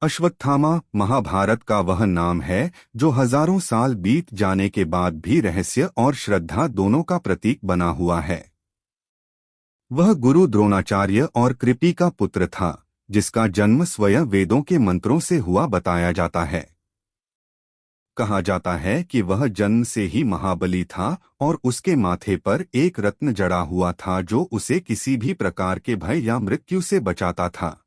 अश्वत्थामा महाभारत का वह नाम है जो हजारों साल बीत जाने के बाद भी रहस्य और श्रद्धा दोनों का प्रतीक बना हुआ है। वह गुरु द्रोणाचार्य और कृपि का पुत्र था, जिसका जन्म स्वयं वेदों के मंत्रों से हुआ बताया जाता है। कहा जाता है कि वह जन्म से ही महाबली था और उसके माथे पर एक रत्न जड़ा हुआ था जो उसे किसी भी प्रकार के भय या मृत्यु से बचाता था।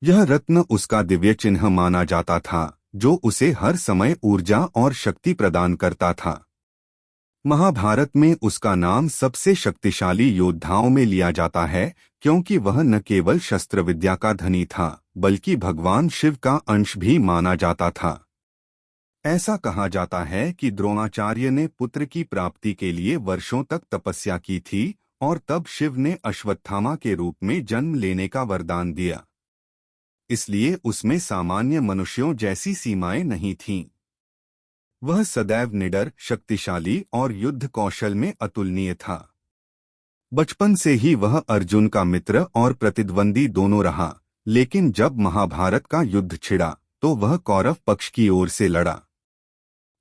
यह रत्न उसका दिव्य चिन्ह माना जाता था, जो उसे हर समय ऊर्जा और शक्ति प्रदान करता था। महाभारत में उसका नाम सबसे शक्तिशाली योद्धाओं में लिया जाता है, क्योंकि वह न केवल शस्त्र विद्या का धनी था, बल्कि भगवान शिव का अंश भी माना जाता था। ऐसा कहा जाता है कि द्रोणाचार्य ने पुत्र की प्राप्ति के लिए वर्षों तक तपस्या की थी और तब शिव ने अश्वत्थामा के रूप में जन्म लेने का वरदान दिया। इसलिए उसमें सामान्य मनुष्यों जैसी सीमाएं नहीं थीं। वह सदैव निडर, शक्तिशाली और युद्ध कौशल में अतुलनीय था। बचपन से ही वह अर्जुन का मित्र और प्रतिद्वंदी दोनों रहा, लेकिन जब महाभारत का युद्ध छिड़ा तो वह कौरव पक्ष की ओर से लड़ा।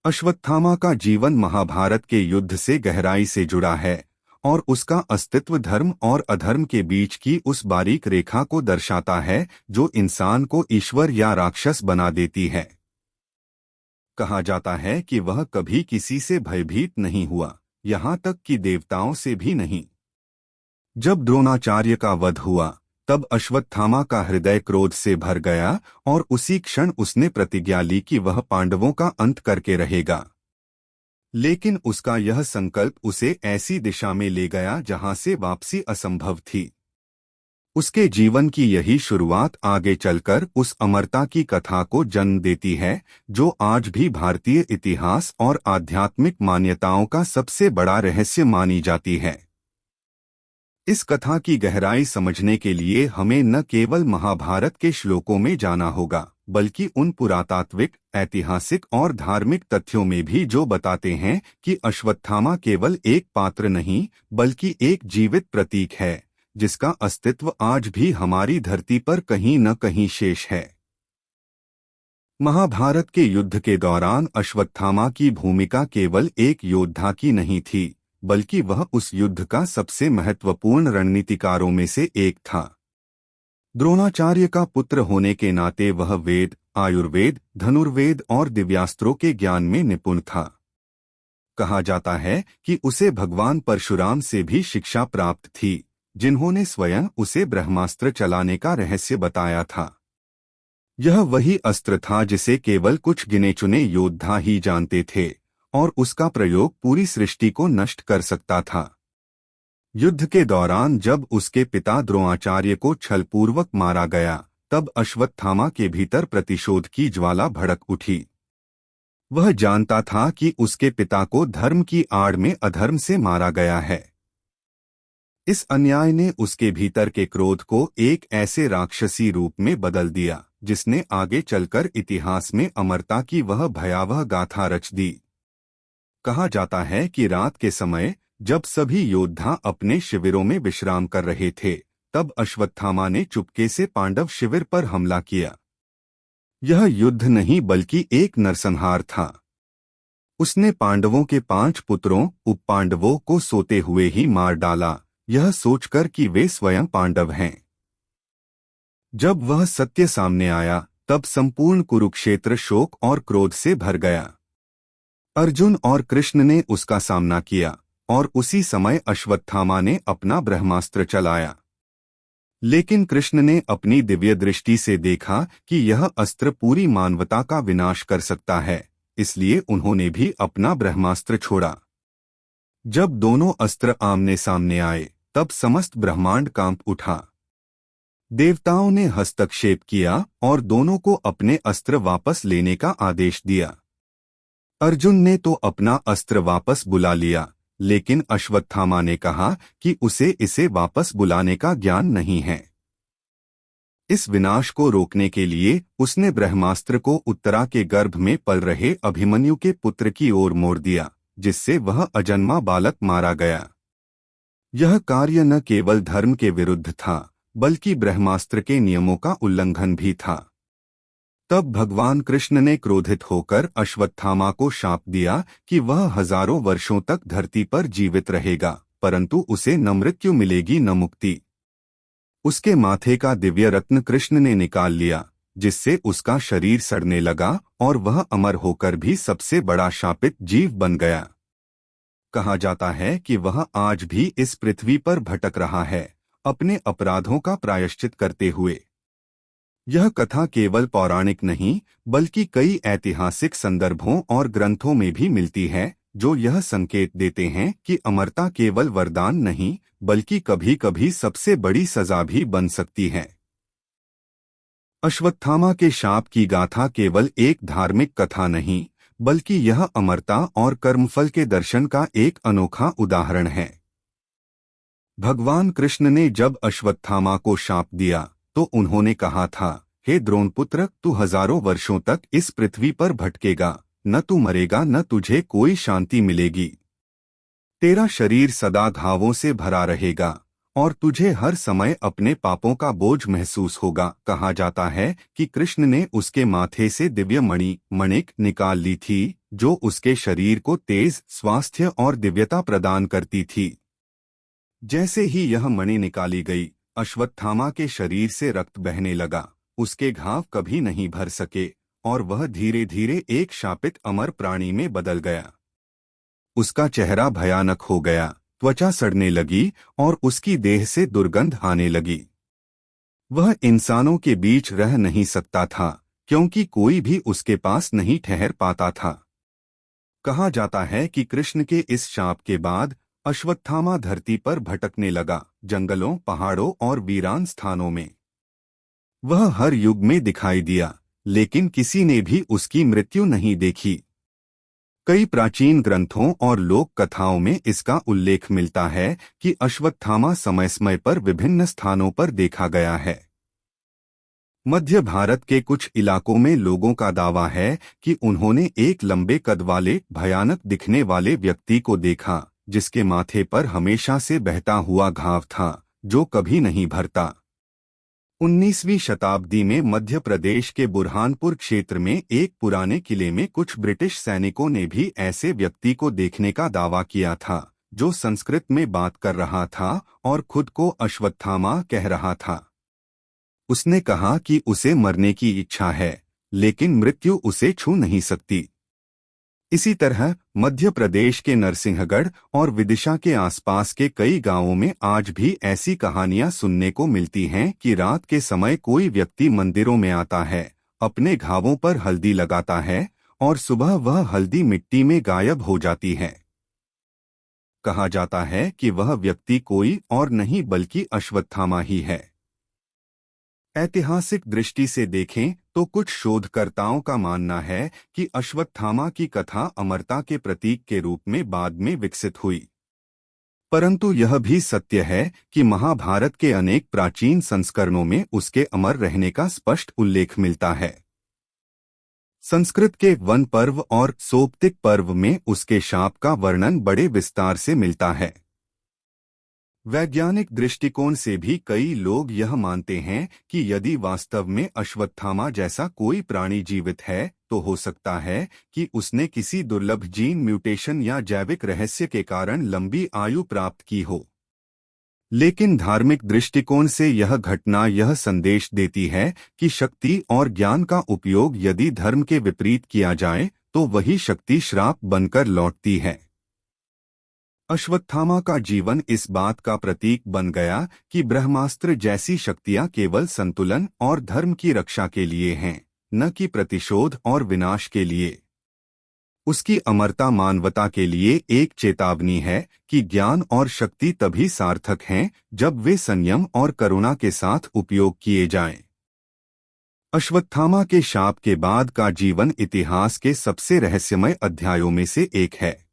अश्वत्थामा का जीवन महाभारत के युद्ध से गहराई से जुड़ा है और उसका अस्तित्व धर्म और अधर्म के बीच की उस बारीक रेखा को दर्शाता है जो इंसान को ईश्वर या राक्षस बना देती है। कहा जाता है कि वह कभी किसी से भयभीत नहीं हुआ, यहाँ तक कि देवताओं से भी नहीं। जब द्रोणाचार्य का वध हुआ तब अश्वत्थामा का हृदय क्रोध से भर गया और उसी क्षण उसने प्रतिज्ञा ली कि वह पांडवों का अंत करके रहेगा। लेकिन उसका यह संकल्प उसे ऐसी दिशा में ले गया जहां से वापसी असंभव थी। उसके जीवन की यही शुरुआत आगे चलकर उस अमरता की कथा को जन्म देती है जो आज भी भारतीय इतिहास और आध्यात्मिक मान्यताओं का सबसे बड़ा रहस्य मानी जाती है। इस कथा की गहराई समझने के लिए हमें न केवल महाभारत के श्लोकों में जाना होगा, बल्कि उन पुरातात्विक, ऐतिहासिक और धार्मिक तथ्यों में भी जो बताते हैं कि अश्वत्थामा केवल एक पात्र नहीं, बल्कि एक जीवित प्रतीक है, जिसका अस्तित्व आज भी हमारी धरती पर कहीं न कहीं शेष है। महाभारत के युद्ध के दौरान अश्वत्थामा की भूमिका केवल एक योद्धा की नहीं थी, बल्कि वह उस युद्ध का सबसे महत्वपूर्ण रणनीतिकारों में से एक था। द्रोणाचार्य का पुत्र होने के नाते वह वेद, आयुर्वेद, धनुर्वेद और दिव्यास्त्रों के ज्ञान में निपुण था। कहा जाता है कि उसे भगवान परशुराम से भी शिक्षा प्राप्त थी, जिन्होंने स्वयं उसे ब्रह्मास्त्र चलाने का रहस्य बताया था। यह वही अस्त्र था जिसे केवल कुछ गिने चुने योद्धा ही जानते थे और उसका प्रयोग पूरी सृष्टि को नष्ट कर सकता था। युद्ध के दौरान जब उसके पिता द्रोणाचार्य को छलपूर्वक मारा गया, तब अश्वत्थामा के भीतर प्रतिशोध की ज्वाला भड़क उठी। वह जानता था कि उसके पिता को धर्म की आड़ में अधर्म से मारा गया है। इस अन्याय ने उसके भीतर के क्रोध को एक ऐसे राक्षसी रूप में बदल दिया, जिसने आगे चलकर इतिहास में अमरता की वह भयावह गाथा रच दी। कहा जाता है कि रात के समय जब सभी योद्धा अपने शिविरों में विश्राम कर रहे थे, तब अश्वत्थामा ने चुपके से पांडव शिविर पर हमला किया। यह युद्ध नहीं बल्कि एक नरसंहार था। उसने पांडवों के 5 पुत्रों, उपपांडवों को सोते हुए ही मार डाला, यह सोचकर कि वे स्वयं पांडव हैं। जब वह सत्य सामने आया, तब संपूर्ण कुरुक्षेत्र शोक और क्रोध से भर गया। अर्जुन और कृष्ण ने उसका सामना किया और उसी समय अश्वत्थामा ने अपना ब्रह्मास्त्र चलाया। लेकिन कृष्ण ने अपनी दिव्य दृष्टि से देखा कि यह अस्त्र पूरी मानवता का विनाश कर सकता है, इसलिए उन्होंने भी अपना ब्रह्मास्त्र छोड़ा। जब दोनों अस्त्र आमने सामने आए, तब समस्त ब्रह्मांड कांप उठा। देवताओं ने हस्तक्षेप किया और दोनों को अपने अस्त्र वापस लेने का आदेश दिया। अर्जुन ने तो अपना अस्त्र वापस बुला लिया, लेकिन अश्वत्थामा ने कहा कि उसे इसे वापस बुलाने का ज्ञान नहीं है। इस विनाश को रोकने के लिए उसने ब्रह्मास्त्र को उत्तरा के गर्भ में पल रहे अभिमन्यु के पुत्र की ओर मोड़ दिया, जिससे वह अजन्मा बालक मारा गया। यह कार्य न केवल धर्म के विरुद्ध था, बल्कि ब्रह्मास्त्र के नियमों का उल्लंघन भी था। तब भगवान कृष्ण ने क्रोधित होकर अश्वत्थामा को शाप दिया कि वह हजारों वर्षों तक धरती पर जीवित रहेगा, परंतु उसे न मृत्यु मिलेगी न मुक्ति। उसके माथे का दिव्य रत्न कृष्ण ने निकाल लिया, जिससे उसका शरीर सड़ने लगा और वह अमर होकर भी सबसे बड़ा शापित जीव बन गया। कहा जाता है कि वह आज भी इस पृथ्वी पर भटक रहा है, अपने अपराधों का प्रायश्चित करते हुए। यह कथा केवल पौराणिक नहीं, बल्कि कई ऐतिहासिक संदर्भों और ग्रंथों में भी मिलती है, जो यह संकेत देते हैं कि अमरता केवल वरदान नहीं, बल्कि कभी-कभी सबसे बड़ी सजा भी बन सकती है। अश्वत्थामा के शाप की गाथा केवल एक धार्मिक कथा नहीं, बल्कि यह अमरता और कर्मफल के दर्शन का एक अनोखा उदाहरण है। भगवान कृष्ण ने जब अश्वत्थामा को शाप दिया, तो उन्होंने कहा था, हे द्रोणपुत्र, तू हजारों वर्षों तक इस पृथ्वी पर भटकेगा, न तू मरेगा न तुझे कोई शांति मिलेगी। तेरा शरीर सदा घावों से भरा रहेगा और तुझे हर समय अपने पापों का बोझ महसूस होगा। कहा जाता है कि कृष्ण ने उसके माथे से दिव्य मणिक निकाल ली थी, जो उसके शरीर को तेज, स्वास्थ्य और दिव्यता प्रदान करती थी। जैसे ही यह मणि निकाली गई, अश्वत्थामा के शरीर से रक्त बहने लगा, उसके घाव कभी नहीं भर सके और वह धीरे धीरे एक शापित अमर प्राणी में बदल गया। उसका चेहरा भयानक हो गया, त्वचा सड़ने लगी और उसकी देह से दुर्गंध आने लगी। वह इंसानों के बीच रह नहीं सकता था, क्योंकि कोई भी उसके पास नहीं ठहर पाता था। कहा जाता है कि कृष्ण के इस शाप के बाद अश्वत्थामा धरती पर भटकने लगा, जंगलों, पहाड़ों और वीरान स्थानों में। वह हर युग में दिखाई दिया, लेकिन किसी ने भी उसकी मृत्यु नहीं देखी। कई प्राचीन ग्रंथों और लोक कथाओं में इसका उल्लेख मिलता है कि अश्वत्थामा समय समय पर विभिन्न स्थानों पर देखा गया है। मध्य भारत के कुछ इलाकों में लोगों का दावा है कि उन्होंने एक लंबे कद वाले, भयानक दिखने वाले व्यक्ति को देखा, जिसके माथे पर हमेशा से बहता हुआ घाव था, जो कभी नहीं भरता। 19वीं शताब्दी में मध्य प्रदेश के बुरहानपुर क्षेत्र में एक पुराने किले में कुछ ब्रिटिश सैनिकों ने भी ऐसे व्यक्ति को देखने का दावा किया था, जो संस्कृत में बात कर रहा था और खुद को अश्वत्थामा कह रहा था। उसने कहा कि उसे मरने की इच्छा है, लेकिन मृत्यु उसे छू नहीं सकती। इसी तरह मध्य प्रदेश के नरसिंहगढ़ और विदिशा के आसपास के कई गांवों में आज भी ऐसी कहानियां सुनने को मिलती हैं कि रात के समय कोई व्यक्ति मंदिरों में आता है, अपने घावों पर हल्दी लगाता है और सुबह वह हल्दी मिट्टी में गायब हो जाती है। कहा जाता है कि वह व्यक्ति कोई और नहीं बल्कि अश्वत्थामा ही है। ऐतिहासिक दृष्टि से देखें तो कुछ शोधकर्ताओं का मानना है कि अश्वत्थामा की कथा अमरता के प्रतीक के रूप में बाद में विकसित हुई। परंतु यह भी सत्य है कि महाभारत के अनेक प्राचीन संस्करणों में उसके अमर रहने का स्पष्ट उल्लेख मिलता है। संस्कृत के वन पर्व और सोपतिक पर्व में उसके शाप का वर्णन बड़े विस्तार से मिलता है। वैज्ञानिक दृष्टिकोण से भी कई लोग यह मानते हैं कि यदि वास्तव में अश्वत्थामा जैसा कोई प्राणी जीवित है, तो हो सकता है कि उसने किसी दुर्लभ जीन म्यूटेशन या जैविक रहस्य के कारण लंबी आयु प्राप्त की हो। लेकिन धार्मिक दृष्टिकोण से यह घटना यह संदेश देती है कि शक्ति और ज्ञान का उपयोग यदि धर्म के विपरीत किया जाए, तो वही शक्ति श्राप बनकर लौटती है। अश्वत्थामा का जीवन इस बात का प्रतीक बन गया कि ब्रह्मास्त्र जैसी शक्तियां केवल संतुलन और धर्म की रक्षा के लिए हैं, न कि प्रतिशोध और विनाश के लिए। उसकी अमरता मानवता के लिए एक चेतावनी है कि ज्ञान और शक्ति तभी सार्थक हैं जब वे संयम और करुणा के साथ उपयोग किए जाएं। अश्वत्थामा के शाप के बाद का जीवन इतिहास के सबसे रहस्यमय अध्यायों में से एक है।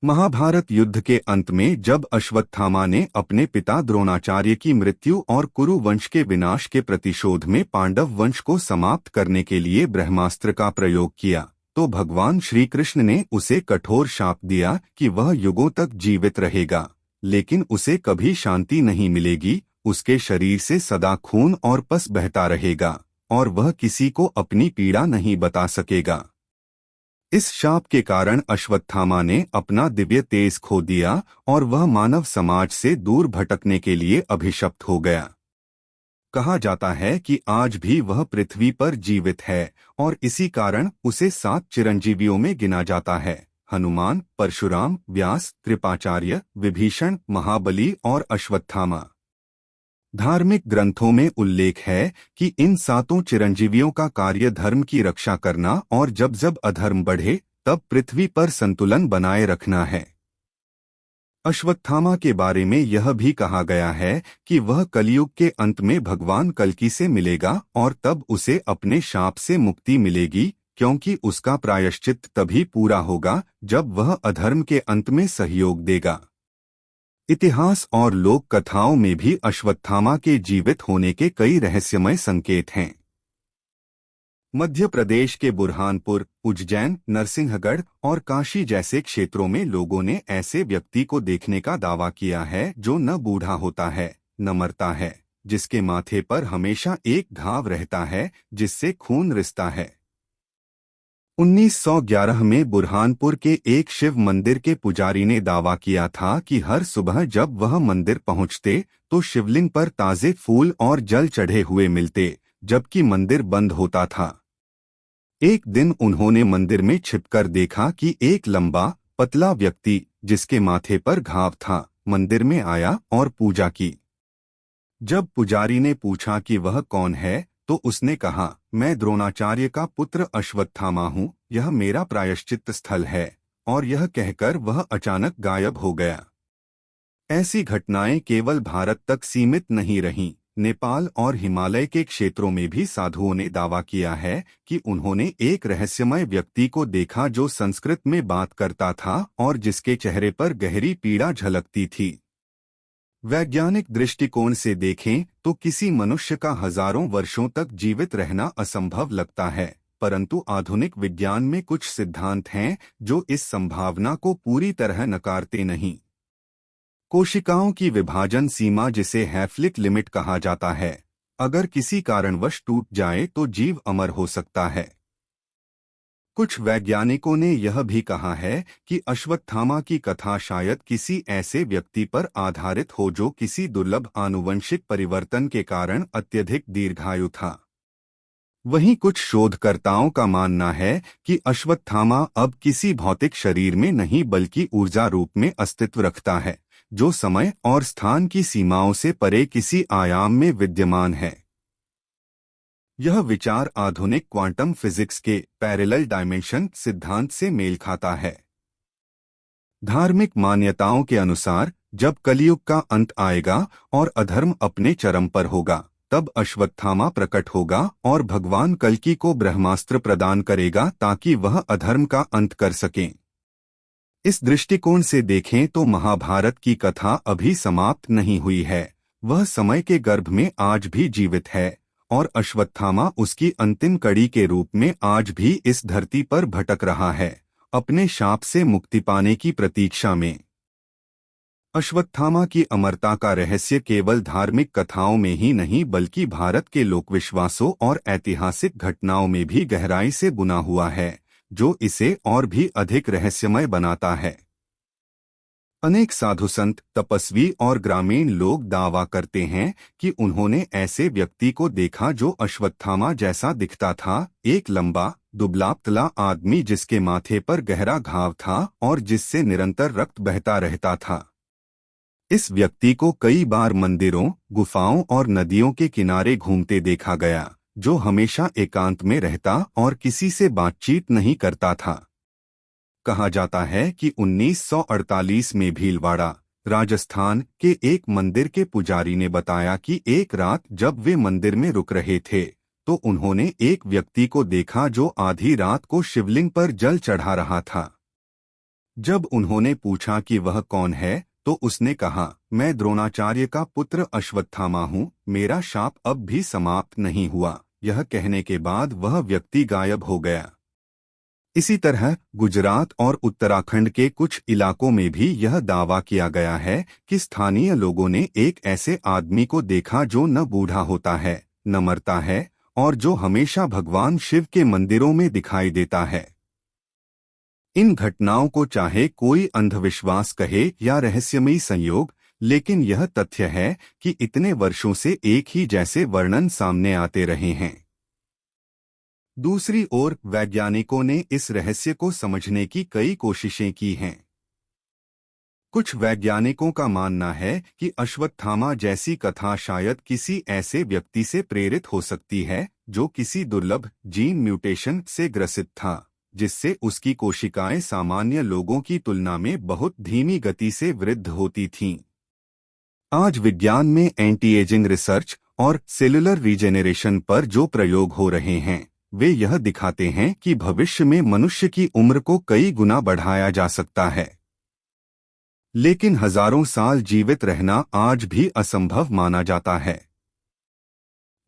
महाभारत युद्ध के अंत में जब अश्वत्थामा ने अपने पिता द्रोणाचार्य की मृत्यु और कुरु वंश के विनाश के प्रतिशोध में पांडव वंश को समाप्त करने के लिए ब्रह्मास्त्र का प्रयोग किया, तो भगवान श्री कृष्ण ने उसे कठोर शाप दिया कि वह युगों तक जीवित रहेगा, लेकिन उसे कभी शांति नहीं मिलेगी। उसके शरीर से सदा खून और पस बहता रहेगा और वह किसी को अपनी पीड़ा नहीं बता सकेगा। इस शाप के कारण अश्वत्थामा ने अपना दिव्य तेज खो दिया और वह मानव समाज से दूर भटकने के लिए अभिशप्त हो गया। कहा जाता है कि आज भी वह पृथ्वी पर जीवित है और इसी कारण उसे 7 चिरंजीवियों में गिना जाता है: हनुमान, परशुराम, व्यास, कृपाचार्य, विभीषण, महाबली और अश्वत्थामा। धार्मिक ग्रंथों में उल्लेख है कि इन 7 चिरंजीवियों का कार्य धर्म की रक्षा करना और जब जब अधर्म बढ़े तब पृथ्वी पर संतुलन बनाए रखना है। अश्वत्थामा के बारे में यह भी कहा गया है कि वह कलयुग के अंत में भगवान कल्कि से मिलेगा और तब उसे अपने शाप से मुक्ति मिलेगी, क्योंकि उसका प्रायश्चित तभी पूरा होगा जब वह अधर्म के अंत में सहयोग देगा। इतिहास और लोक कथाओं में भी अश्वत्थामा के जीवित होने के कई रहस्यमय संकेत हैं। मध्य प्रदेश के बुरहानपुर, उज्जैन, नरसिंहगढ़ और काशी जैसे क्षेत्रों में लोगों ने ऐसे व्यक्ति को देखने का दावा किया है जो न बूढ़ा होता है न मरता है, जिसके माथे पर हमेशा एक घाव रहता है जिससे खून रिसता है। 1911 में बुरहानपुर के एक शिव मंदिर के पुजारी ने दावा किया था कि हर सुबह जब वह मंदिर पहुंचते तो शिवलिंग पर ताजे फूल और जल चढ़े हुए मिलते, जबकि मंदिर बंद होता था। एक दिन उन्होंने मंदिर में छिपकर देखा कि एक लंबा पतला व्यक्ति जिसके माथे पर घाव था मंदिर में आया और पूजा की। जब पुजारी ने पूछा कि वह कौन है तो उसने कहा, मैं द्रोणाचार्य का पुत्र अश्वत्थामा हूँ, यह मेरा प्रायश्चित स्थल है। और यह कहकर वह अचानक गायब हो गया। ऐसी घटनाएं केवल भारत तक सीमित नहीं रहीं। नेपाल और हिमालय के क्षेत्रों में भी साधुओं ने दावा किया है कि उन्होंने एक रहस्यमय व्यक्ति को देखा जो संस्कृत में बात करता था और जिसके चेहरे पर गहरी पीड़ा झलकती थी। वैज्ञानिक दृष्टिकोण से देखें तो किसी मनुष्य का हजारों वर्षों तक जीवित रहना असंभव लगता है, परंतु आधुनिक विज्ञान में कुछ सिद्धांत हैं जो इस संभावना को पूरी तरह नकारते नहीं। कोशिकाओं की विभाजन सीमा, जिसे हैफलिक लिमिट कहा जाता है, अगर किसी कारणवश टूट जाए तो जीव अमर हो सकता है। कुछ वैज्ञानिकों ने यह भी कहा है कि अश्वत्थामा की कथा शायद किसी ऐसे व्यक्ति पर आधारित हो जो किसी दुर्लभ आनुवंशिक परिवर्तन के कारण अत्यधिक दीर्घायु था। वहीं कुछ शोधकर्ताओं का मानना है कि अश्वत्थामा अब किसी भौतिक शरीर में नहीं बल्कि ऊर्जा रूप में अस्तित्व रखता है, जो समय और स्थान की सीमाओं से परे किसी आयाम में विद्यमान है। यह विचार आधुनिक क्वांटम फिजिक्स के पैरेलल डायमेंशन सिद्धांत से मेल खाता है। धार्मिक मान्यताओं के अनुसार जब कलियुग का अंत आएगा और अधर्म अपने चरम पर होगा, तब अश्वत्थामा प्रकट होगा और भगवान कल्कि को ब्रह्मास्त्र प्रदान करेगा ताकि वह अधर्म का अंत कर सकें। इस दृष्टिकोण से देखें तो महाभारत की कथा अभी समाप्त नहीं हुई है, वह समय के गर्भ में आज भी जीवित है और अश्वत्थामा उसकी अंतिम कड़ी के रूप में आज भी इस धरती पर भटक रहा है, अपने शाप से मुक्ति पाने की प्रतीक्षा में। अश्वत्थामा की अमरता का रहस्य केवल धार्मिक कथाओं में ही नहीं बल्कि भारत के लोकविश्वासों और ऐतिहासिक घटनाओं में भी गहराई से बुना हुआ है, जो इसे और भी अधिक रहस्यमय बनाता है। अनेक साधु संत, तपस्वी और ग्रामीण लोग दावा करते हैं कि उन्होंने ऐसे व्यक्ति को देखा जो अश्वत्थामा जैसा दिखता था, एक लंबा दुबला पतला आदमी जिसके माथे पर गहरा घाव था और जिससे निरंतर रक्त बहता रहता था। इस व्यक्ति को कई बार मंदिरों, गुफाओं और नदियों के किनारे घूमते देखा गया, जो हमेशा एकांत में रहता और किसी से बातचीत नहीं करता था। कहा जाता है कि 1948 में भीलवाड़ा, राजस्थान के एक मंदिर के पुजारी ने बताया कि एक रात जब वे मंदिर में रुक रहे थे तो उन्होंने एक व्यक्ति को देखा जो आधी रात को शिवलिंग पर जल चढ़ा रहा था। जब उन्होंने पूछा कि वह कौन है तो उसने कहा, मैं द्रोणाचार्य का पुत्र अश्वत्थामा हूँ, मेरा शाप अब भी समाप्त नहीं हुआ। यह कहने के बाद वह व्यक्ति गायब हो गया। इसी तरह गुजरात और उत्तराखंड के कुछ इलाकों में भी यह दावा किया गया है कि स्थानीय लोगों ने एक ऐसे आदमी को देखा जो न बूढ़ा होता है, न मरता है और जो हमेशा भगवान शिव के मंदिरों में दिखाई देता है। इन घटनाओं को चाहे कोई अंधविश्वास कहे या रहस्यमयी संयोग, लेकिन यह तथ्य है कि इतने वर्षों से एक ही जैसे वर्णन सामने आते रहे हैं। दूसरी ओर वैज्ञानिकों ने इस रहस्य को समझने की कई कोशिशें की हैं। कुछ वैज्ञानिकों का मानना है कि अश्वत्थामा जैसी कथा शायद किसी ऐसे व्यक्ति से प्रेरित हो सकती है जो किसी दुर्लभ जीन म्यूटेशन से ग्रसित था, जिससे उसकी कोशिकाएं सामान्य लोगों की तुलना में बहुत धीमी गति से वृद्ध होती थीं। आज विज्ञान में एंटी एजिंग रिसर्च और सेलुलर रीजेनरेशन पर जो प्रयोग हो रहे हैं, वे यह दिखाते हैं कि भविष्य में मनुष्य की उम्र को कई गुना बढ़ाया जा सकता है। लेकिन हजारों साल जीवित रहना आज भी असंभव माना जाता है।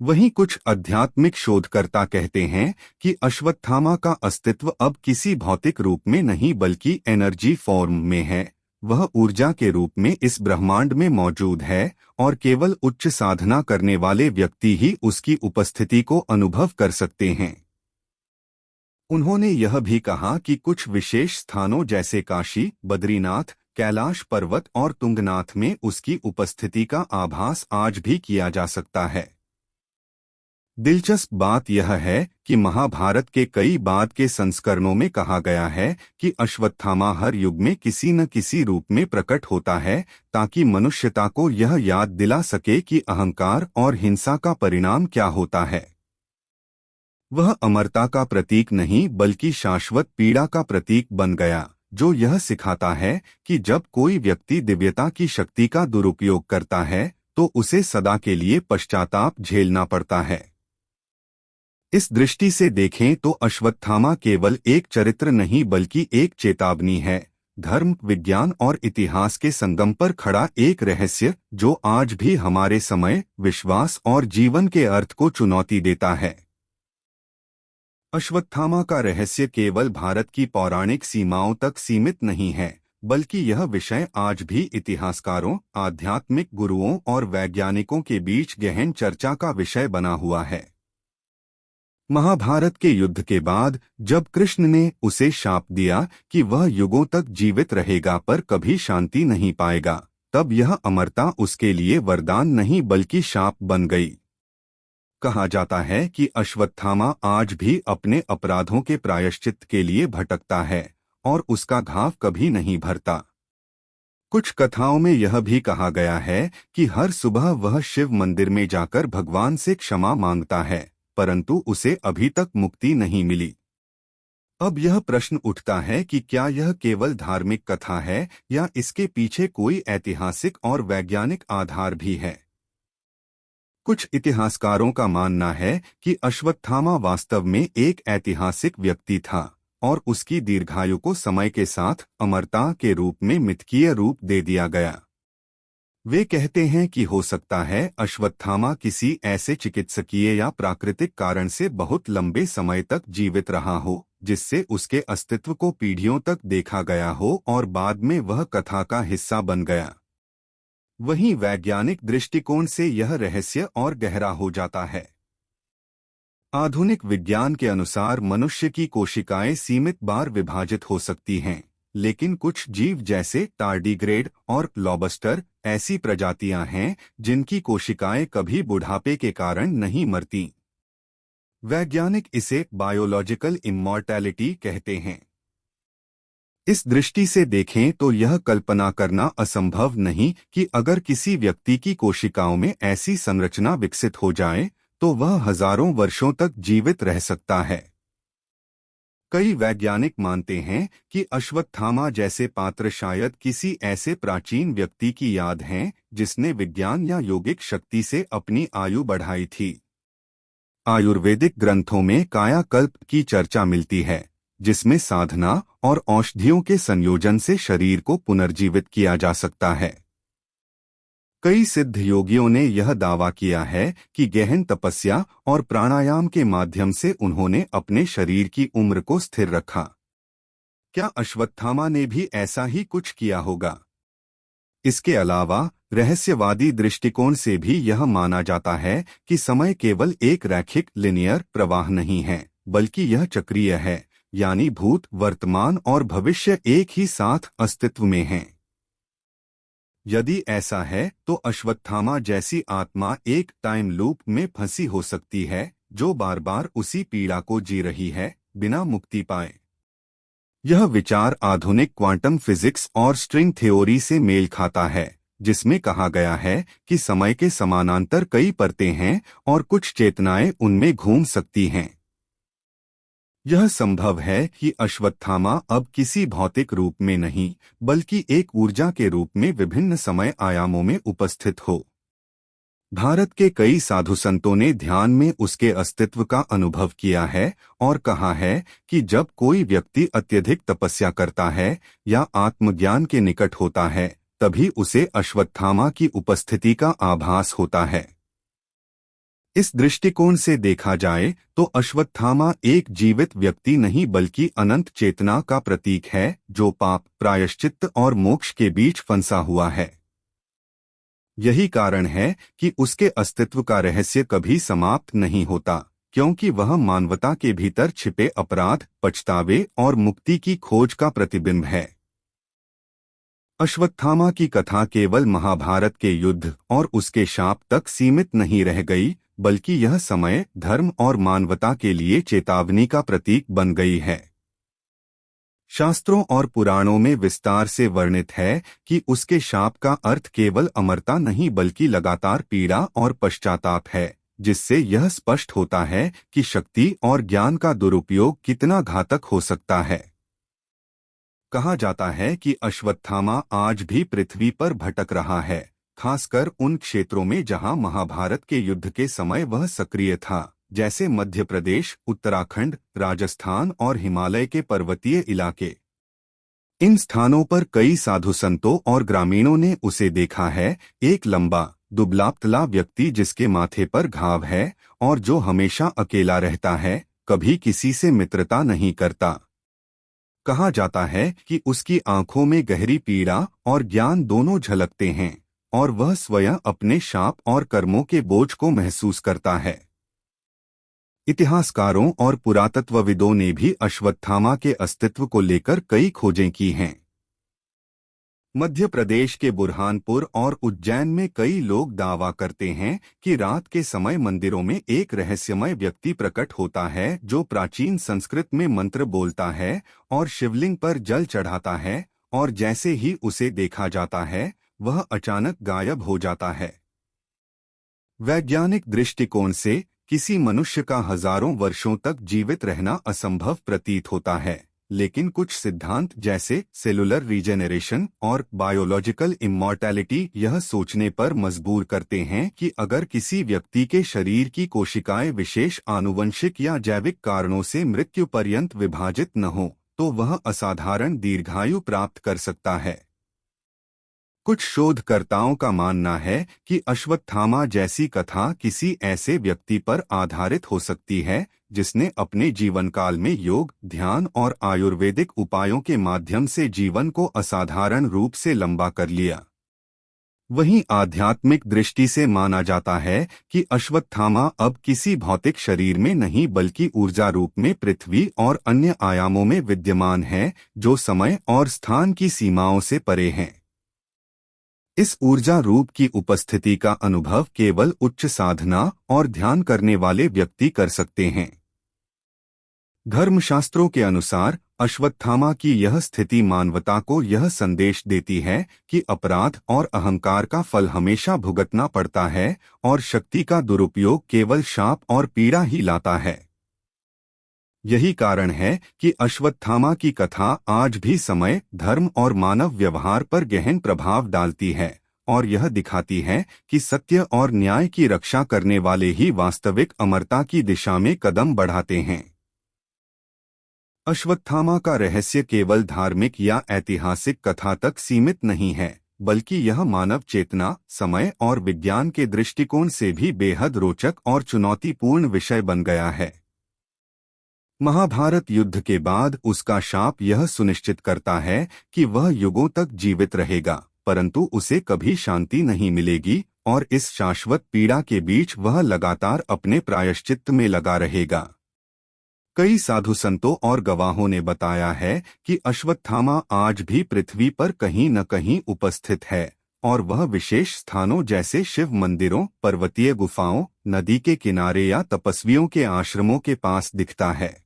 वहीं कुछ आध्यात्मिक शोधकर्ता कहते हैं कि अश्वत्थामा का अस्तित्व अब किसी भौतिक रूप में नहीं बल्कि एनर्जी फॉर्म में है। वह ऊर्जा के रूप में इस ब्रह्मांड में मौजूद है और केवल उच्च साधना करने वाले व्यक्ति ही उसकी उपस्थिति को अनुभव कर सकते हैं। उन्होंने यह भी कहा कि कुछ विशेष स्थानों जैसे काशी, बद्रीनाथ, कैलाश पर्वत और तुंगनाथ में उसकी उपस्थिति का आभास आज भी किया जा सकता है। दिलचस्प बात यह है कि महाभारत के कई बाद के संस्करणों में कहा गया है कि अश्वत्थामा हर युग में किसी न किसी रूप में प्रकट होता है, ताकि मनुष्यता को यह याद दिला सके कि अहंकार और हिंसा का परिणाम क्या होता है। वह अमरता का प्रतीक नहीं बल्कि शाश्वत पीड़ा का प्रतीक बन गया, जो यह सिखाता है कि जब कोई व्यक्ति दिव्यता की शक्ति का दुरुपयोग करता है तो उसे सदा के लिए पश्चाताप झेलना पड़ता है। इस दृष्टि से देखें तो अश्वत्थामा केवल एक चरित्र नहीं बल्कि एक चेतावनी है, धर्म, विज्ञान और इतिहास के संगम पर खड़ा एक रहस्य जो आज भी हमारे समय, विश्वास और जीवन के अर्थ को चुनौती देता है। अश्वत्थामा का रहस्य केवल भारत की पौराणिक सीमाओं तक सीमित नहीं है, बल्कि यह विषय आज भी इतिहासकारों, आध्यात्मिक गुरुओं और वैज्ञानिकों के बीच गहन चर्चा का विषय बना हुआ है। महाभारत के युद्ध के बाद जब कृष्ण ने उसे शाप दिया कि वह युगों तक जीवित रहेगा पर कभी शांति नहीं पाएगा, तब यह अमरता उसके लिए वरदान नहीं बल्कि शाप बन गई। कहा जाता है कि अश्वत्थामा आज भी अपने अपराधों के प्रायश्चित के लिए भटकता है और उसका घाव कभी नहीं भरता। कुछ कथाओं में यह भी कहा गया है कि हर सुबह वह शिव मंदिर में जाकर भगवान से क्षमा मांगता है, परंतु उसे अभी तक मुक्ति नहीं मिली। अब यह प्रश्न उठता है कि क्या यह केवल धार्मिक कथा है या इसके पीछे कोई ऐतिहासिक और वैज्ञानिक आधार भी है। कुछ इतिहासकारों का मानना है कि अश्वत्थामा वास्तव में एक ऐतिहासिक व्यक्ति था और उसकी दीर्घायु को समय के साथ अमरता के रूप में मिथकीय रूप दे दिया गया। वे कहते हैं कि हो सकता है अश्वत्थामा किसी ऐसे चिकित्सकीय या प्राकृतिक कारण से बहुत लंबे समय तक जीवित रहा हो, जिससे उसके अस्तित्व को पीढ़ियों तक देखा गया हो और बाद में वह कथा का हिस्सा बन गया। वहीं वैज्ञानिक दृष्टिकोण से यह रहस्य और गहरा हो जाता है। आधुनिक विज्ञान के अनुसार मनुष्य की कोशिकाएं सीमित बार विभाजित हो सकती हैं, लेकिन कुछ जीव जैसे टार्डीग्रेड और लॉबस्टर ऐसी प्रजातियां हैं जिनकी कोशिकाएं कभी बुढ़ापे के कारण नहीं मरती। वैज्ञानिक इसे बायोलॉजिकल इमॉर्टैलिटी कहते हैं। इस दृष्टि से देखें तो यह कल्पना करना असंभव नहीं कि अगर किसी व्यक्ति की कोशिकाओं में ऐसी संरचना विकसित हो जाए तो वह हजारों वर्षों तक जीवित रह सकता है। कई वैज्ञानिक मानते हैं कि अश्वत्थामा जैसे पात्र शायद किसी ऐसे प्राचीन व्यक्ति की याद हैं जिसने विज्ञान या योगिक शक्ति से अपनी आयु बढ़ाई थी। आयुर्वेदिक ग्रंथों में कायाकल्प की चर्चा मिलती है, जिसमें साधना और औषधियों के संयोजन से शरीर को पुनर्जीवित किया जा सकता है। कई सिद्ध योगियों ने यह दावा किया है कि गहन तपस्या और प्राणायाम के माध्यम से उन्होंने अपने शरीर की उम्र को स्थिर रखा। क्या अश्वत्थामा ने भी ऐसा ही कुछ किया होगा? इसके अलावा रहस्यवादी दृष्टिकोण से भी यह माना जाता है कि समय केवल एक रैखिक लिनियर प्रवाह नहीं है, बल्कि यह चक्रीय है, यानी भूत, वर्तमान और भविष्य एक ही साथ अस्तित्व में हैं। यदि ऐसा है तो अश्वत्थामा जैसी आत्मा एक टाइम लूप में फंसी हो सकती है, जो बार बार उसी पीड़ा को जी रही है, बिना मुक्ति पाए। यह विचार आधुनिक क्वांटम फिजिक्स और स्ट्रिंग थ्योरी से मेल खाता है, जिसमें कहा गया है कि समय के समानांतर कई परतें हैं और कुछ चेतनाएं उनमें घूम सकती हैं। यह संभव है कि अश्वत्थामा अब किसी भौतिक रूप में नहीं, बल्कि एक ऊर्जा के रूप में विभिन्न समय आयामों में उपस्थित हो। भारत के कई साधु संतों ने ध्यान में उसके अस्तित्व का अनुभव किया है और कहा है कि जब कोई व्यक्ति अत्यधिक तपस्या करता है या आत्मज्ञान के निकट होता है, तभी उसे अश्वत्थामा की उपस्थिति का आभास होता है। इस दृष्टिकोण से देखा जाए तो अश्वत्थामा एक जीवित व्यक्ति नहीं, बल्कि अनंत चेतना का प्रतीक है, जो पाप, प्रायश्चित्त और मोक्ष के बीच फंसा हुआ है। यही कारण है कि उसके अस्तित्व का रहस्य कभी समाप्त नहीं होता, क्योंकि वह मानवता के भीतर छिपे अपराध, पछतावे और मुक्ति की खोज का प्रतिबिंब है। अश्वत्थामा की कथा केवल महाभारत के युद्ध और उसके शाप तक सीमित नहीं रह गई, बल्कि यह समय, धर्म और मानवता के लिए चेतावनी का प्रतीक बन गई है। शास्त्रों और पुराणों में विस्तार से वर्णित है कि उसके शाप का अर्थ केवल अमरता नहीं, बल्कि लगातार पीड़ा और पश्चाताप है, जिससे यह स्पष्ट होता है कि शक्ति और ज्ञान का दुरुपयोग कितना घातक हो सकता है। कहा जाता है कि अश्वत्थामा आज भी पृथ्वी पर भटक रहा है, खासकर उन क्षेत्रों में जहां महाभारत के युद्ध के समय वह सक्रिय था, जैसे मध्य प्रदेश, उत्तराखंड, राजस्थान और हिमालय के पर्वतीय इलाके। इन स्थानों पर कई साधु संतों और ग्रामीणों ने उसे देखा है, एक लंबा, दुबला-पतला व्यक्ति जिसके माथे पर घाव है और जो हमेशा अकेला रहता है, कभी किसी से मित्रता नहीं करता। कहा जाता है कि उसकी आंखों में गहरी पीड़ा और ज्ञान दोनों झलकते हैं और वह स्वयं अपने शाप और कर्मों के बोझ को महसूस करता है। इतिहासकारों और पुरातत्वविदों ने भी अश्वत्थामा के अस्तित्व को लेकर कई खोजें की हैं। मध्य प्रदेश के बुरहानपुर और उज्जैन में कई लोग दावा करते हैं कि रात के समय मंदिरों में एक रहस्यमय व्यक्ति प्रकट होता है, जो प्राचीन संस्कृत में मंत्र बोलता है और शिवलिंग पर जल चढ़ाता है, और जैसे ही उसे देखा जाता है, वह अचानक गायब हो जाता है। वैज्ञानिक दृष्टिकोण से किसी मनुष्य का हजारों वर्षों तक जीवित रहना असंभव प्रतीत होता है, लेकिन कुछ सिद्धांत जैसे सेलुलर रीजेनरेशन और बायोलॉजिकल इमॉर्टैलिटी यह सोचने पर मजबूर करते हैं कि अगर किसी व्यक्ति के शरीर की कोशिकाएं विशेष आनुवंशिक या जैविक कारणों से मृत्यु पर्यंत विभाजित न हो, तो वह असाधारण दीर्घायु प्राप्त कर सकता है। कुछ शोधकर्ताओं का मानना है कि अश्वत्थामा जैसी कथा किसी ऐसे व्यक्ति पर आधारित हो सकती है जिसने अपने जीवनकाल में योग, ध्यान और आयुर्वेदिक उपायों के माध्यम से जीवन को असाधारण रूप से लंबा कर लिया। वहीं आध्यात्मिक दृष्टि से माना जाता है कि अश्वत्थामा अब किसी भौतिक शरीर में नहीं, बल्कि ऊर्जा रूप में पृथ्वी और अन्य आयामों में विद्यमान है, जो समय और स्थान की सीमाओं से परे हैं। इस ऊर्जा रूप की उपस्थिति का अनुभव केवल उच्च साधना और ध्यान करने वाले व्यक्ति कर सकते हैं। धर्मशास्त्रों के अनुसार अश्वत्थामा की यह स्थिति मानवता को यह संदेश देती है कि अपराध और अहंकार का फल हमेशा भुगतना पड़ता है और शक्ति का दुरुपयोग केवल शाप और पीड़ा ही लाता है। यही कारण है कि अश्वत्थामा की कथा आज भी समय, धर्म और मानव व्यवहार पर गहन प्रभाव डालती है और यह दिखाती है कि सत्य और न्याय की रक्षा करने वाले ही वास्तविक अमरता की दिशा में कदम बढ़ाते हैं। अश्वत्थामा का रहस्य केवल धार्मिक या ऐतिहासिक कथा तक सीमित नहीं है, बल्कि यह मानव चेतना, समय और विज्ञान के दृष्टिकोण से भी बेहद रोचक और चुनौतीपूर्ण विषय बन गया है। महाभारत युद्ध के बाद उसका शाप यह सुनिश्चित करता है कि वह युगों तक जीवित रहेगा, परंतु उसे कभी शांति नहीं मिलेगी और इस शाश्वत पीड़ा के बीच वह लगातार अपने प्रायश्चित्त में लगा रहेगा। कई साधु संतों और गवाहों ने बताया है कि अश्वत्थामा आज भी पृथ्वी पर कहीं न कहीं उपस्थित है और वह विशेष स्थानों जैसे शिव मंदिरों, पर्वतीय गुफाओं, नदी के किनारे या तपस्वियों के आश्रमों के पास दिखता है।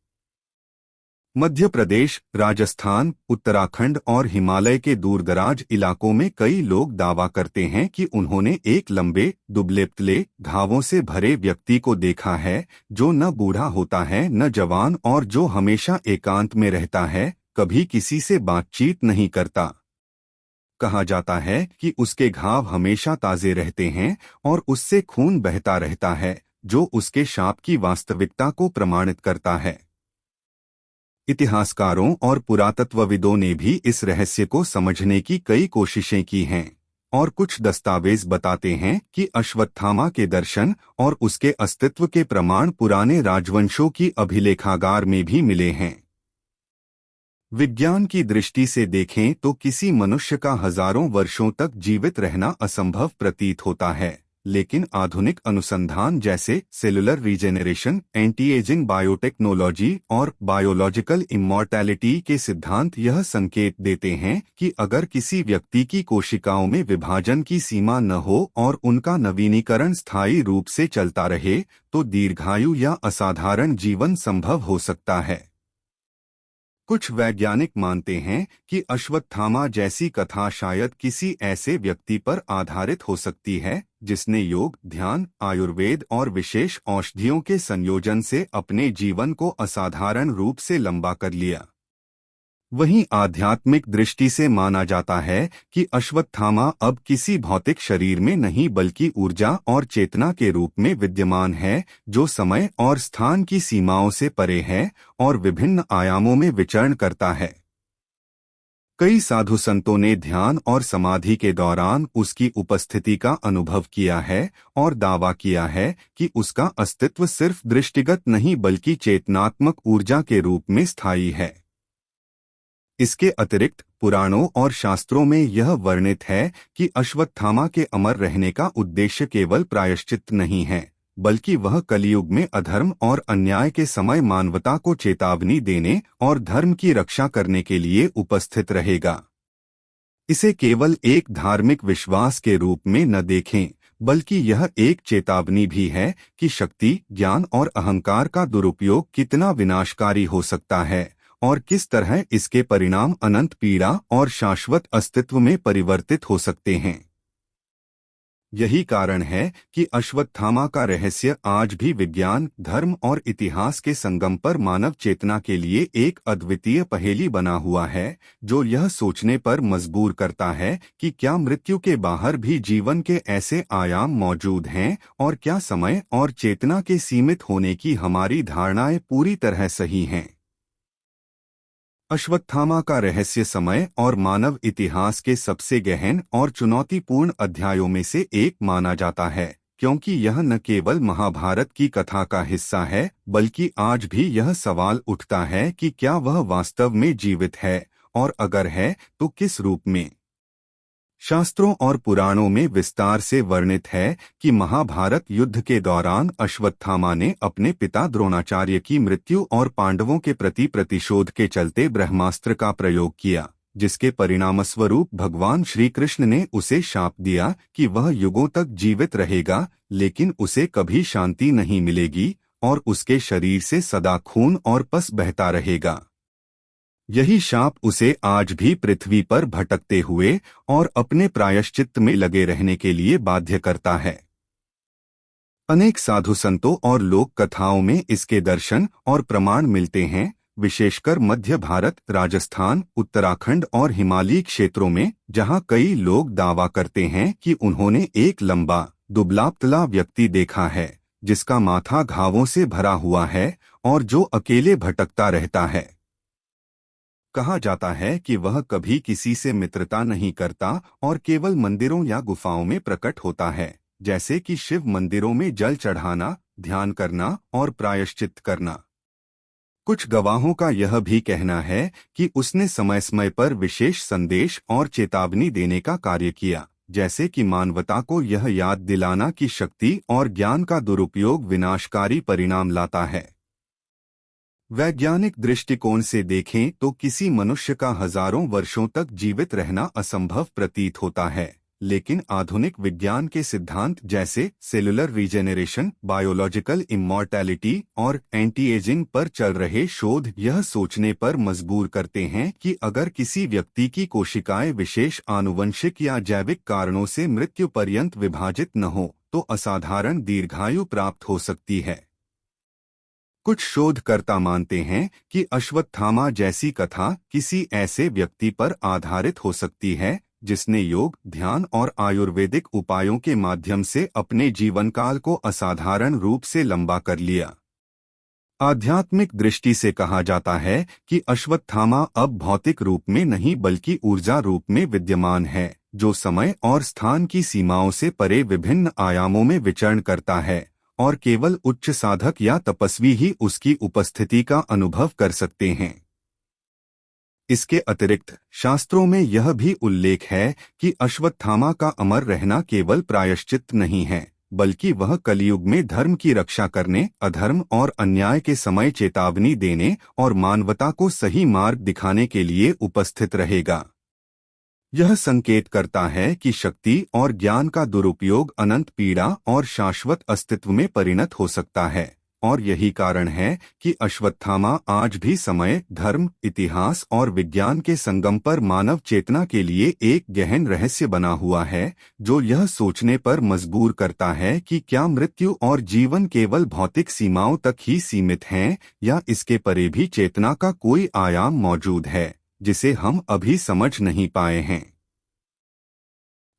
मध्य प्रदेश, राजस्थान, उत्तराखंड और हिमालय के दूरदराज इलाकों में कई लोग दावा करते हैं कि उन्होंने एक लंबे, दुबले-पतले, घावों से भरे व्यक्ति को देखा है, जो न बूढ़ा होता है न जवान और जो हमेशा एकांत में रहता है, कभी किसी से बातचीत नहीं करता। कहा जाता है कि उसके घाव हमेशा ताजे रहते हैं और उससे खून बहता रहता है, जो उसके शाप की वास्तविकता को प्रमाणित करता है। इतिहासकारों और पुरातत्वविदों ने भी इस रहस्य को समझने की कई कोशिशें की हैं और कुछ दस्तावेज बताते हैं कि अश्वत्थामा के दर्शन और उसके अस्तित्व के प्रमाण पुराने राजवंशों की अभिलेखागार में भी मिले हैं। विज्ञान की दृष्टि से देखें तो किसी मनुष्य का हजारों वर्षों तक जीवित रहना असंभव प्रतीत होता है, लेकिन आधुनिक अनुसंधान जैसे cellular regeneration, anti ageing biotechnology और बायोलॉजिकल इमॉर्टैलिटी के सिद्धांत यह संकेत देते हैं कि अगर किसी व्यक्ति की कोशिकाओं में विभाजन की सीमा न हो और उनका नवीनीकरण स्थायी रूप से चलता रहे, तो दीर्घायु या असाधारण जीवन संभव हो सकता है। कुछ वैज्ञानिक मानते हैं कि अश्वत्थामा जैसी कथा शायद किसी ऐसे व्यक्ति पर आधारित हो सकती है जिसने योग, ध्यान, आयुर्वेद और विशेष औषधियों के संयोजन से अपने जीवन को असाधारण रूप से लंबा कर लिया। वहीं आध्यात्मिक दृष्टि से माना जाता है कि अश्वत्थामा अब किसी भौतिक शरीर में नहीं बल्कि ऊर्जा और चेतना के रूप में विद्यमान है, जो समय और स्थान की सीमाओं से परे है और विभिन्न आयामों में विचरण करता है। कई साधु संतों ने ध्यान और समाधि के दौरान उसकी उपस्थिति का अनुभव किया है और दावा किया है कि उसका अस्तित्व सिर्फ दृष्टिगत नहीं बल्कि चेतनात्मक ऊर्जा के रूप में स्थायी है। इसके अतिरिक्त पुराणों और शास्त्रों में यह वर्णित है कि अश्वत्थामा के अमर रहने का उद्देश्य केवल प्रायश्चित नहीं है, बल्कि वह कलियुग में अधर्म और अन्याय के समय मानवता को चेतावनी देने और धर्म की रक्षा करने के लिए उपस्थित रहेगा। इसे केवल एक धार्मिक विश्वास के रूप में न देखें, बल्कि यह एक चेतावनी भी है कि शक्ति, ज्ञान और अहंकार का दुरुपयोग कितना विनाशकारी हो सकता है और किस तरह इसके परिणाम अनंत पीड़ा और शाश्वत अस्तित्व में परिवर्तित हो सकते हैं। यही कारण है कि अश्वत्थामा का रहस्य आज भी विज्ञान, धर्म और इतिहास के संगम पर मानव चेतना के लिए एक अद्वितीय पहेली बना हुआ है, जो यह सोचने पर मजबूर करता है कि क्या मृत्यु के बाहर भी जीवन के ऐसे आयाम मौजूद हैं और क्या समय और चेतना के सीमित होने की हमारी धारणाएं पूरी तरह सही हैं। अश्वत्थामा का रहस्य समय और मानव इतिहास के सबसे गहन और चुनौतीपूर्ण अध्यायों में से एक माना जाता है, क्योंकि यह न केवल महाभारत की कथा का हिस्सा है, बल्कि आज भी यह सवाल उठता है कि क्या वह वास्तव में जीवित है और अगर है तो किस रूप में। शास्त्रों और पुराणों में विस्तार से वर्णित है कि महाभारत युद्ध के दौरान अश्वत्थामा ने अपने पिता द्रोणाचार्य की मृत्यु और पांडवों के प्रति प्रतिशोध के चलते ब्रह्मास्त्र का प्रयोग किया, जिसके परिणामस्वरूप भगवान श्री कृष्ण ने उसे शाप दिया कि वह युगों तक जीवित रहेगा, लेकिन उसे कभी शांति नहीं मिलेगी और उसके शरीर से सदा खून और पस बहता रहेगा। यही शाप उसे आज भी पृथ्वी पर भटकते हुए और अपने प्रायश्चित्त में लगे रहने के लिए बाध्य करता है। अनेक साधु संतों और लोक कथाओं में इसके दर्शन और प्रमाण मिलते हैं, विशेषकर मध्य भारत, राजस्थान, उत्तराखंड और हिमालयी क्षेत्रों में, जहां कई लोग दावा करते हैं कि उन्होंने एक लंबा, दुबला-पतला व्यक्ति देखा है, जिसका माथा घावों से भरा हुआ है और जो अकेले भटकता रहता है। कहा जाता है कि वह कभी किसी से मित्रता नहीं करता और केवल मंदिरों या गुफाओं में प्रकट होता है, जैसे कि शिव मंदिरों में जल चढ़ाना, ध्यान करना और प्रायश्चित करना। कुछ गवाहों का यह भी कहना है कि उसने समय समय पर विशेष संदेश और चेतावनी देने का कार्य किया, जैसे कि मानवता को यह याद दिलाना कि शक्ति और ज्ञान का दुरुपयोग विनाशकारी परिणाम लाता है। वैज्ञानिक दृष्टिकोण से देखें तो किसी मनुष्य का हजारों वर्षों तक जीवित रहना असंभव प्रतीत होता है, लेकिन आधुनिक विज्ञान के सिद्धांत जैसे सेलुलर रीजेनरेशन, बायोलॉजिकल इमॉर्टैलिटी और एंटी एजिंग पर चल रहे शोध यह सोचने पर मजबूर करते हैं कि अगर किसी व्यक्ति की कोशिकाएं विशेष आनुवंशिक या जैविक कारणों से मृत्यु पर्यंत विभाजित न हो तो असाधारण दीर्घायु प्राप्त हो सकती है। कुछ शोधकर्ता मानते हैं कि अश्वत्थामा जैसी कथा किसी ऐसे व्यक्ति पर आधारित हो सकती है जिसने योग, ध्यान और आयुर्वेदिक उपायों के माध्यम से अपने जीवनकाल को असाधारण रूप से लंबा कर लिया। आध्यात्मिक दृष्टि से कहा जाता है कि अश्वत्थामा अब भौतिक रूप में नहीं बल्कि ऊर्जा रूप में विद्यमान है, जो समय और स्थान की सीमाओं से परे विभिन्न आयामों में विचरण करता है और केवल उच्च साधक या तपस्वी ही उसकी उपस्थिति का अनुभव कर सकते हैं। इसके अतिरिक्त शास्त्रों में यह भी उल्लेख है कि अश्वत्थामा का अमर रहना केवल प्रायश्चित नहीं है, बल्कि वह कलियुग में धर्म की रक्षा करने, अधर्म और अन्याय के समय चेतावनी देने और मानवता को सही मार्ग दिखाने के लिए उपस्थित रहेगा। यह संकेत करता है कि शक्ति और ज्ञान का दुरुपयोग अनंत पीड़ा और शाश्वत अस्तित्व में परिणत हो सकता है, और यही कारण है कि अश्वत्थामा आज भी समय, धर्म, इतिहास और विज्ञान के संगम पर मानव चेतना के लिए एक गहन रहस्य बना हुआ है, जो यह सोचने पर मजबूर करता है कि क्या मृत्यु और जीवन केवल भौतिक सीमाओं तक ही सीमित हैं या इसके परे भी चेतना का कोई आयाम मौजूद है जिसे हम अभी समझ नहीं पाए हैं।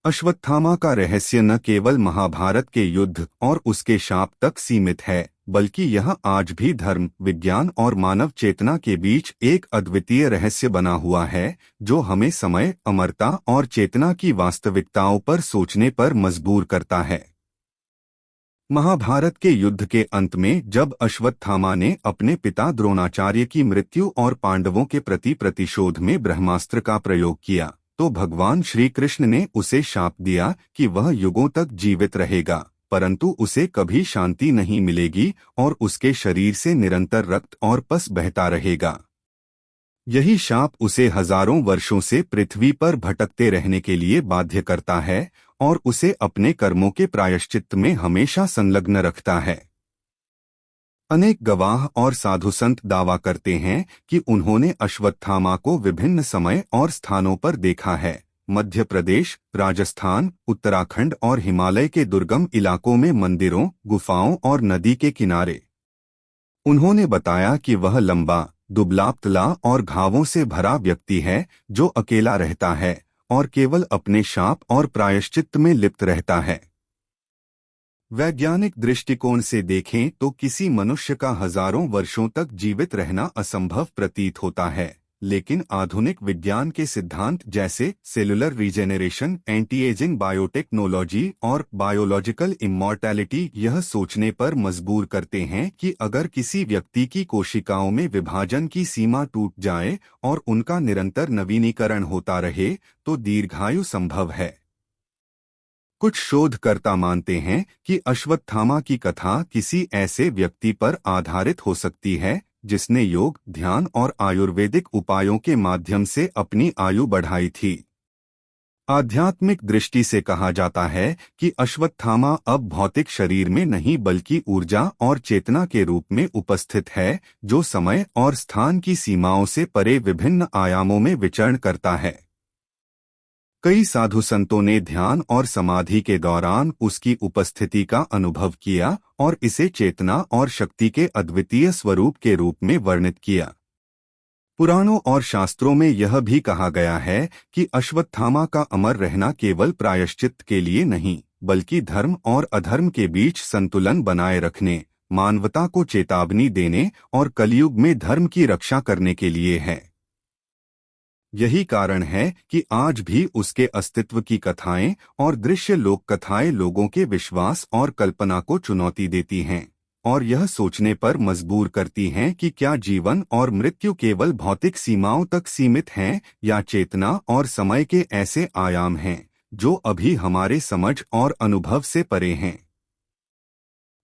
अश्वत्थामा का रहस्य न केवल महाभारत के युद्ध और उसके शाप तक सीमित है, बल्कि यह आज भी धर्म, विज्ञान और मानव चेतना के बीच एक अद्वितीय रहस्य बना हुआ है, जो हमें समय, अमरता और चेतना की वास्तविकताओं पर सोचने पर मजबूर करता है। महाभारत के युद्ध के अंत में जब अश्वत्थामा ने अपने पिता द्रोणाचार्य की मृत्यु और पांडवों के प्रति प्रतिशोध में ब्रह्मास्त्र का प्रयोग किया, तो भगवान श्री कृष्ण ने उसे शाप दिया कि वह युगों तक जीवित रहेगा, परंतु उसे कभी शांति नहीं मिलेगी और उसके शरीर से निरंतर रक्त और पस बहता रहेगा। यही शाप उसे हजारों वर्षों से पृथ्वी पर भटकते रहने के लिए बाध्य करता है और उसे अपने कर्मों के प्रायश्चित में हमेशा संलग्न रखता है। अनेक गवाह और साधु संत दावा करते हैं कि उन्होंने अश्वत्थामा को विभिन्न समय और स्थानों पर देखा है। मध्य प्रदेश, राजस्थान, उत्तराखंड और हिमालय के दुर्गम इलाकों में मंदिरों, गुफाओं और नदी के किनारे। उन्होंने बताया कि वह लंबा, दुबला-पतला और घावों से भरा व्यक्ति है जो अकेला रहता है और केवल अपने शाप और प्रायश्चित में लिप्त रहता है। वैज्ञानिक दृष्टिकोण से देखें तो किसी मनुष्य का हजारों वर्षों तक जीवित रहना असंभव प्रतीत होता है, लेकिन आधुनिक विज्ञान के सिद्धांत जैसे cellular regeneration, anti ageing biotechnology और बायोलॉजिकल इमॉर्टैलिटी यह सोचने पर मजबूर करते हैं कि अगर किसी व्यक्ति की कोशिकाओं में विभाजन की सीमा टूट जाए और उनका निरंतर नवीनीकरण होता रहे तो दीर्घायु संभव है। कुछ शोधकर्ता मानते हैं कि अश्वत्थामा की कथा किसी ऐसे व्यक्ति पर आधारित हो सकती है जिसने योग, ध्यान और आयुर्वेदिक उपायों के माध्यम से अपनी आयु बढ़ाई थी। आध्यात्मिक दृष्टि से कहा जाता है कि अश्वत्थामा अब भौतिक शरीर में नहीं बल्कि ऊर्जा और चेतना के रूप में उपस्थित है, जो समय और स्थान की सीमाओं से परे विभिन्न आयामों में विचरण करता है। कई साधु संतों ने ध्यान और समाधि के दौरान उसकी उपस्थिति का अनुभव किया और इसे चेतना और शक्ति के अद्वितीय स्वरूप के रूप में वर्णित किया। पुराणों और शास्त्रों में यह भी कहा गया है कि अश्वत्थामा का अमर रहना केवल प्रायश्चित के लिए नहीं, बल्कि धर्म और अधर्म के बीच संतुलन बनाए रखने, मानवता को चेतावनी देने और कलियुग में धर्म की रक्षा करने के लिए है। यही कारण है कि आज भी उसके अस्तित्व की कथाएं और दृश्य लोक कथाएं लोगों के विश्वास और कल्पना को चुनौती देती हैं। और यह सोचने पर मजबूर करती हैं कि क्या जीवन और मृत्यु केवल भौतिक सीमाओं तक सीमित हैं या चेतना और समय के ऐसे आयाम हैं जो अभी हमारे समझ और अनुभव से परे हैं।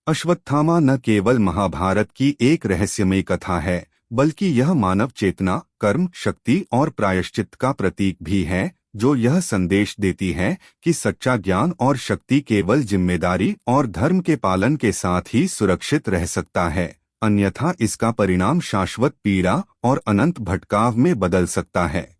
अश्वत्थामा न केवल महाभारत की एक रहस्यमयी कथा है, बल्कि यह मानव चेतना, कर्म, शक्ति और प्रायश्चित का प्रतीक भी है, जो यह संदेश देती है कि सच्चा ज्ञान और शक्ति केवल जिम्मेदारी और धर्म के पालन के साथ ही सुरक्षित रह सकता है, अन्यथा इसका परिणाम शाश्वत पीड़ा और अनंत भटकाव में बदल सकता है।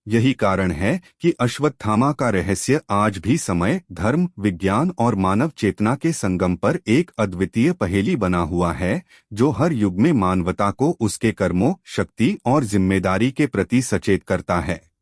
यही कारण है कि अश्वत्थामा का रहस्य आज भी समय, धर्म, विज्ञान और मानव चेतना के संगम पर एक अद्वितीय पहेली बना हुआ है, जो हर युग में मानवता को उसके कर्मों, शक्ति और जिम्मेदारी के प्रति सचेत करता है।